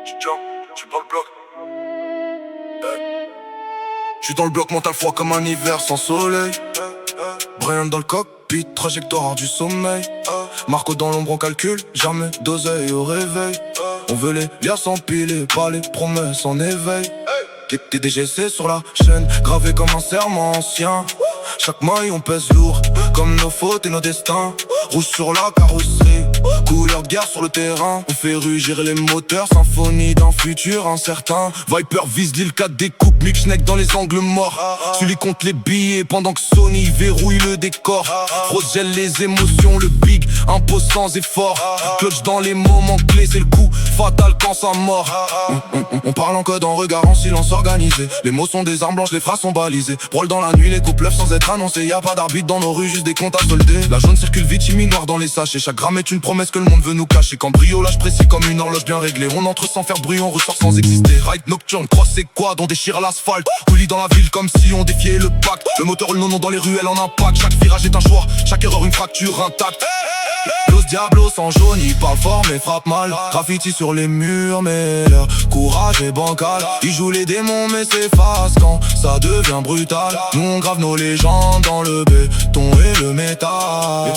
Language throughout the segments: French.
J'suis dans le bloc. J'suis dans le bloc mental froid comme un hiver sans soleil. Brian dans le cockpit, trajectoire du sommeil. Marco dans l'ombre, on calcule, jamais d'oseille au réveil. On veut les liens s'empiler, pas les promesses en éveil. TDGC sur la chaîne, gravé comme un serment ancien. Chaque maille on pèse lourd, comme nos fautes et nos destins. Rouge sur la carrosserie, couleur de guerre sur le terrain. On fait rugir les moteurs, symphonie d'un futur incertain. Viper vise l'île 4 découpe, Mixneck dans les angles morts. Celui compte les billets pendant que Sony verrouille le décor. Rose gèle les émotions, le big impose sans effort. Clutch dans les moments clés, c'est le coup fatal quand ça mord. On parle en code, en regard, en silence organisé. Les mots sont des armes blanches, les phrases sont balisées. Brôle dans la nuit, les coups pleuvent sans être annoncés. Y'a pas d'arbitre dans nos rues, juste des comptes à solder. La jaune circule vite, chimie noire dans les sachets. Chaque gramme est une promesse que le monde veut nous cacher. Cambriolage précis comme une horloge bien réglée. On entre sans faire bruit, on ressort sans exister. Ride nocturne, cross et quad, on déchire l'asphalte. Coulis dans la ville comme si on défiait le pacte. Le moteur le nono dans les ruelles en impact. Chaque virage est un choix, chaque erreur une fracture intacte. Los Diablos en jaune, ils parlent fort mais frappent mal. Graffiti sur les murs mais leur courage est bancal. Ils jouent les démons mais s'effacent quand ça devient brutal. Nous on grave nos légendes dans le béton et le métal.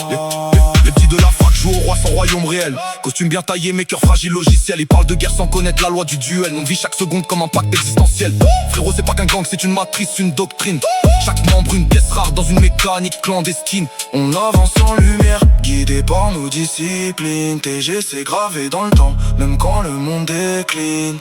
Les petits de la fac jouent au roi sans royaume réel. Costume bien taillé mais cœur fragile logiciel. Ils parlent de guerre sans connaître la loi du duel. On vit chaque seconde comme un pacte existentiel. Frérot c'est pas qu'un gang, c'est une matrice, une doctrine. Chaque membre une pièce rare dans une mécanique clandestine. On avance en lumière, guidé par nos disciplines. TGC gravé dans le temps, même quand le monde décline.